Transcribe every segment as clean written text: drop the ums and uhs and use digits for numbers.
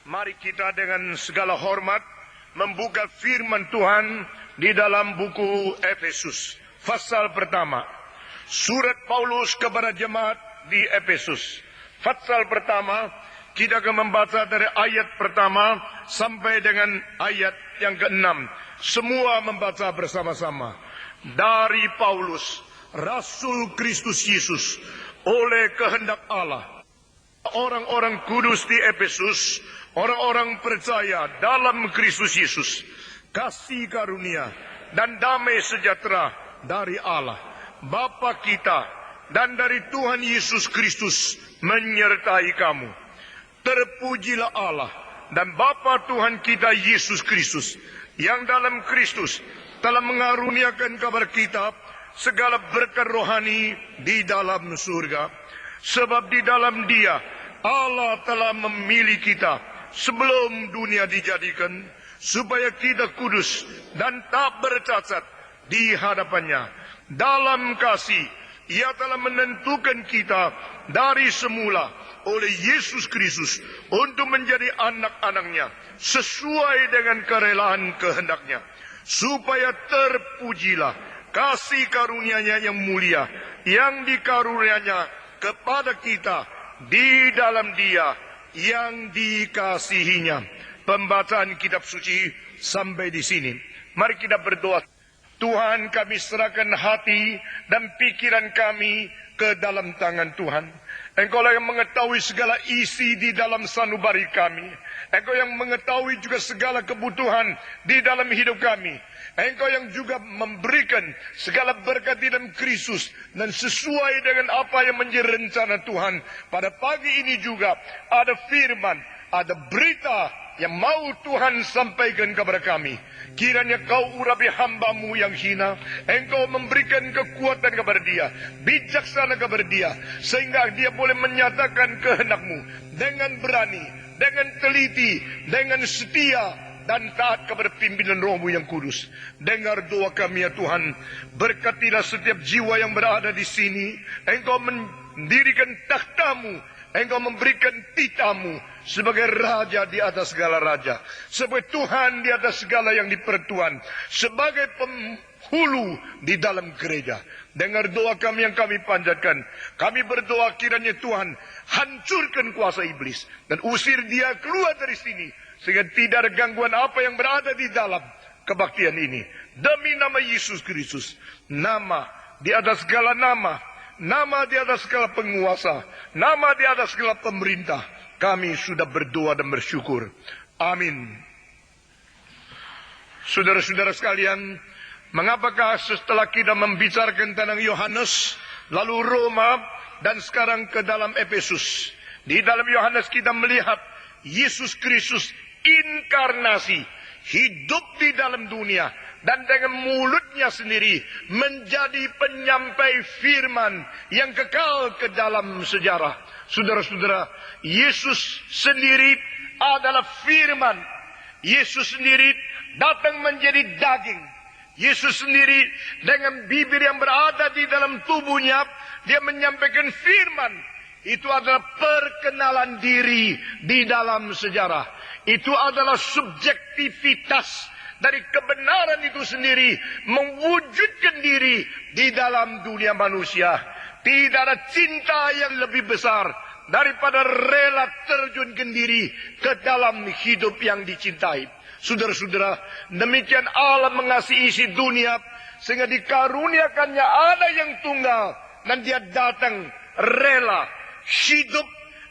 Mari kita dengan segala hormat membuka firman Tuhan di dalam buku Efesus. Pasal pertama. Surat Paulus kepada jemaat di Efesus. Pasal pertama, kita akan membaca dari ayat pertama sampai dengan ayat yang ke-6. Semua membaca bersama-sama. Dari Paulus, Rasul Kristus Yesus, oleh kehendak Allah. Orang-orang kudus di Efesus, orang-orang percaya dalam Kristus Yesus, kasih karunia dan damai sejahtera dari Allah, Bapa kita, dan dari Tuhan Yesus Kristus menyertai kamu. Terpujilah Allah dan Bapa Tuhan kita Yesus Kristus, yang dalam Kristus telah mengaruniakan kepada kita segala berkat rohani di dalam surga. Sebab di dalam Dia Allah telah memilih kita sebelum dunia dijadikan, supaya kita kudus dan tak bercacat di hadapannya. Dalam kasih Ia telah menentukan kita dari semula oleh Yesus Kristus untuk menjadi anak-anaknya sesuai dengan kerelaan kehendaknya, supaya terpujilah kasih karunia-Nya yang mulia yang dikarunianya kepada kita di dalam Dia yang dikasihinya. Pembacaan kitab suci sampai di sini. Mari kita berdoa. Tuhan, kami serahkan hati dan pikiran kami ke dalam tangan Tuhan. Engkau yang mengetahui segala isi di dalam sanubari kami. Engkau yang mengetahui juga segala kebutuhan di dalam hidup kami. Engkau yang juga memberikan segala berkat di dalam Kristus, dan sesuai dengan apa yang menjadi rencana Tuhan. Pada pagi ini juga ada firman, ada berita yang mau Tuhan sampaikan kepada kami. Kiranya kau urapi hamba-Mu yang hina. Engkau memberikan kekuatan kepada dia, bijaksana kepada dia, sehingga dia boleh menyatakan kehendak-Mu dengan berani, dengan teliti, dengan setia, dan taat kepada pimpinan Roh-Mu yang kudus. Dengar doa kami ya Tuhan. Berkatilah setiap jiwa yang berada di sini. Engkau mendirikan takhta-Mu, Engkau memberikan titah-Mu sebagai raja di atas segala raja, sebagai Tuhan di atas segala yang dipertuan, sebagai penghulu di dalam gereja. Dengar doa kami yang kami panjatkan. Kami berdoa kiranya Tuhan hancurkan kuasa iblis dan usir dia keluar dari sini, sehingga tidak ada gangguan apa yang berada di dalam kebaktian ini. Demi nama Yesus Kristus, nama di atas segala nama, nama di atas segala penguasa, nama di atas segala pemerintah, kami sudah berdoa dan bersyukur. Amin. Saudara-saudara sekalian, mengapakah setelah kita membicarakan tentang Yohanes, lalu Roma, dan sekarang ke dalam Efesus. Di dalam Yohanes kita melihat Yesus Kristus inkarnasi, hidup di dalam dunia, dan dengan mulutnya sendiri menjadi penyampai firman yang kekal ke dalam sejarah. Saudara-saudara, Yesus sendiri adalah firman. Yesus sendiri datang menjadi daging. Yesus sendiri dengan bibir yang berada di dalam tubuhnya, dia menyampaikan firman. Itu adalah perkenalan diri di dalam sejarah. Itu adalah subjektivitas dari kebenaran itu sendiri, mewujudkan diri di dalam dunia manusia. Tidak ada cinta yang lebih besar daripada rela terjunkan diri ke dalam hidup yang dicintai. Saudara-saudara, demikian Allah mengasihi isi dunia, sehingga dikaruniakannya ada yang tunggal, dan dia datang rela hidup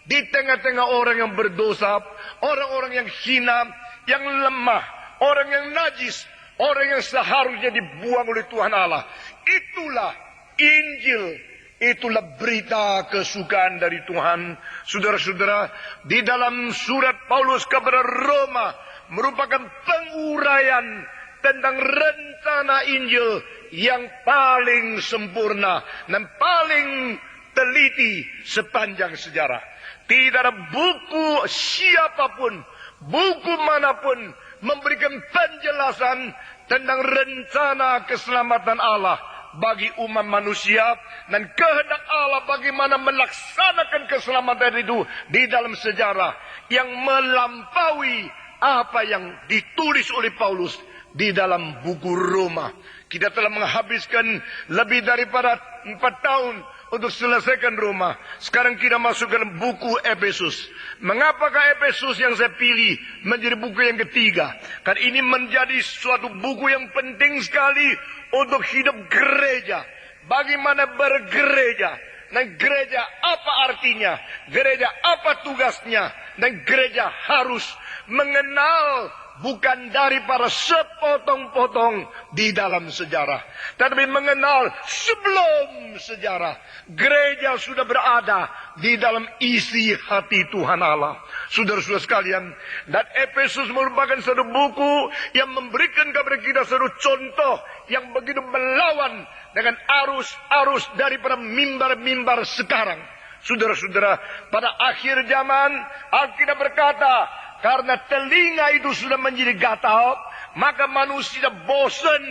di tengah-tengah orang yang berdosa, orang-orang yang hina, yang lemah, orang yang najis, orang yang seharusnya dibuang oleh Tuhan Allah. Itulah Injil, itulah berita kesukaan dari Tuhan. Saudara-saudara, di dalam surat Paulus kepada Roma merupakan penguraian tentang rencana Injil yang paling sempurna dan paling teliti sepanjang sejarah. Tidak ada buku siapapun, buku manapun memberikan penjelasan tentang rencana keselamatan Allah bagi umat manusia dan kehendak Allah bagaimana melaksanakan keselamatan itu di dalam sejarah yang melampaui apa yang ditulis oleh Paulus di dalam buku Roma. Kita telah menghabiskan lebih daripada 4 tahun untuk selesaikan Roma. Sekarang kita masuk ke dalam buku Efesus. Mengapakah Efesus yang saya pilih menjadi buku yang ketiga? Karena ini menjadi suatu buku yang penting sekali untuk hidup gereja. Bagaimana bergereja. Dan gereja apa artinya? Gereja apa tugasnya? Dan gereja harus mengenal bukan daripada sepotong-potong di dalam sejarah, tetapi mengenal sebelum sejarah. Gereja sudah berada di dalam isi hati Tuhan Allah. Saudara-saudara sekalian, dan Efesus merupakan satu buku yang memberikan kepada kita satu contoh yang begitu melawan dengan arus-arus daripada mimbar-mimbar sekarang. Saudara-saudara, pada akhir zaman Alkitab berkata, karena telinga itu sudah menjadi gatal, maka manusia bosan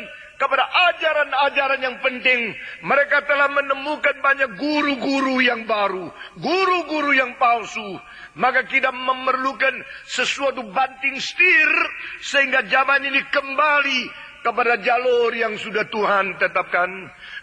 kepada ajaran-ajaran yang penting. Mereka telah menemukan banyak guru-guru yang baru, guru-guru yang palsu. Maka kita memerlukan sesuatu banting setir sehingga zaman ini kembali kepada jalur yang sudah Tuhan tetapkan.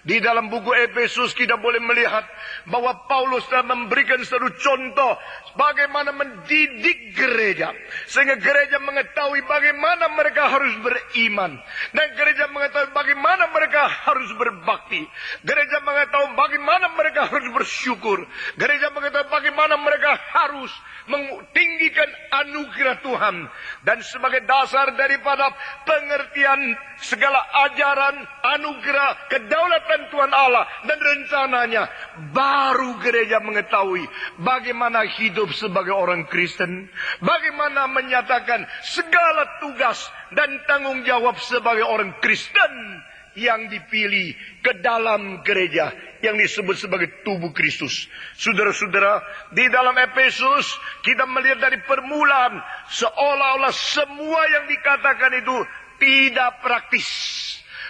Di dalam buku Efesus kita boleh melihat bahwa Paulus telah memberikan satu contoh bagaimana mendidik gereja, sehingga gereja mengetahui bagaimana mereka harus beriman, dan gereja mengetahui bagaimana mereka harus berbakti, gereja mengetahui bagaimana mereka harus bersyukur, gereja mengetahui bagaimana mereka harus mentinggikan anugerah Tuhan. Dan sebagai dasar daripada pengertian segala ajaran, anugerah, kedaulatan Tuhan Allah dan rencananya, baru gereja mengetahui bagaimana hidup sebagai orang Kristen, bagaimana menyatakan segala tugas dan tanggung jawab sebagai orang Kristen yang dipilih ke dalam gereja yang disebut sebagai tubuh Kristus. Saudara-saudara, di dalam Efesus kita melihat dari permulaan seolah-olah semua yang dikatakan itu tidak praktis.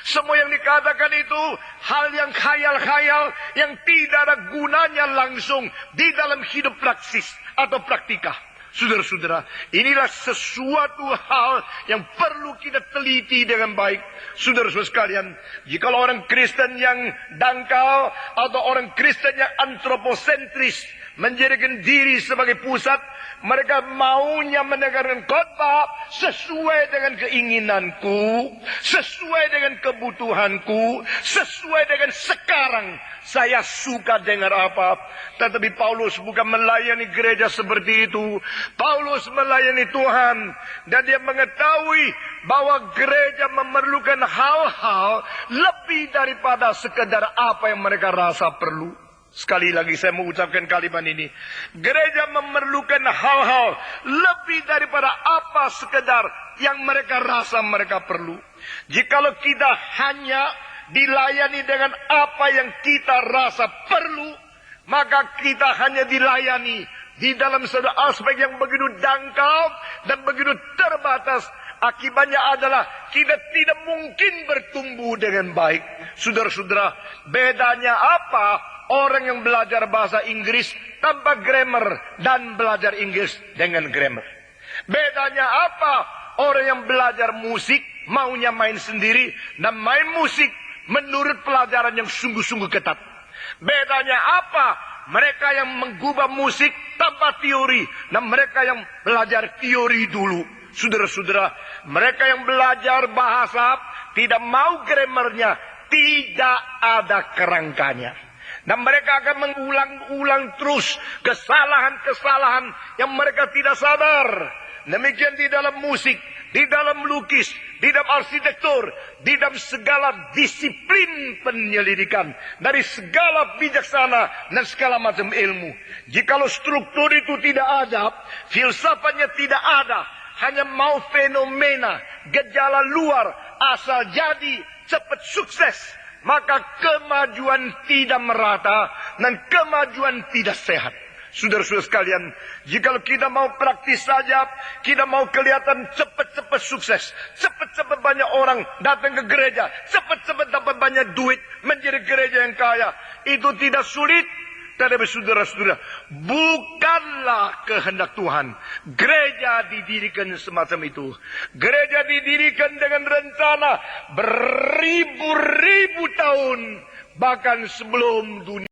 Semua yang dikatakan itu hal yang khayal-khayal yang tidak ada gunanya langsung di dalam hidup praktis atau praktika. Saudara-saudara, inilah sesuatu hal yang perlu kita teliti dengan baik. Saudara-saudara sekalian, jika orang Kristen yang dangkal atau orang Kristen yang antroposentris menjadikan diri sebagai pusat, mereka maunya mendengarkan khotbah sesuai dengan keinginanku, sesuai dengan kebutuhanku, sesuai dengan sekarang saya suka dengar apa. Tetapi Paulus bukan melayani gereja seperti itu. Paulus melayani Tuhan, dan dia mengetahui bahwa gereja memerlukan hal-hal lebih daripada sekedar apa yang mereka rasa perlu. Sekali lagi saya mengucapkan kalimat ini. Gereja memerlukan hal-hal lebih daripada apa sekedar yang mereka rasa mereka perlu. Jikalau kita hanya dilayani dengan apa yang kita rasa perlu, maka kita hanya dilayani di dalam satu aspek yang begitu dangkal dan begitu terbatas. Akibatnya adalah kita tidak mungkin bertumbuh dengan baik. Saudara-saudara, bedanya apa orang yang belajar bahasa Inggris tanpa grammar dan belajar Inggris dengan grammar? Bedanya apa orang yang belajar musik maunya main sendiri dan main musik menurut pelajaran yang sungguh-sungguh ketat? Bedanya apa mereka yang menggubah musik tanpa teori dan mereka yang belajar teori dulu? Saudara-saudara, mereka yang belajar bahasa tidak mau grammarnya, tidak ada kerangkanya. Dan mereka akan mengulang-ulang terus kesalahan-kesalahan yang mereka tidak sadar. Demikian di dalam musik, di dalam lukis, di dalam arsitektur, di dalam segala disiplin penyelidikan, dari segala bijaksana dan segala macam ilmu. Jikalau struktur itu tidak ada, filsafatnya tidak ada, hanya mau fenomena, gejala luar, asal jadi, cepat sukses, maka kemajuan tidak merata dan kemajuan tidak sehat. Saudara-saudara sekalian, jika kita mau praktis saja, kita mau kelihatan cepat-cepat sukses, cepat-cepat banyak orang datang ke gereja, cepat-cepat dapat banyak duit, menjadi gereja yang kaya, itu tidak sulit. Tetapi saudara-saudara, bukanlah kehendak Tuhan. Gereja didirikan semacam itu. Gereja didirikan dengan rencana beribu-ribu tahun, bahkan sebelum dunia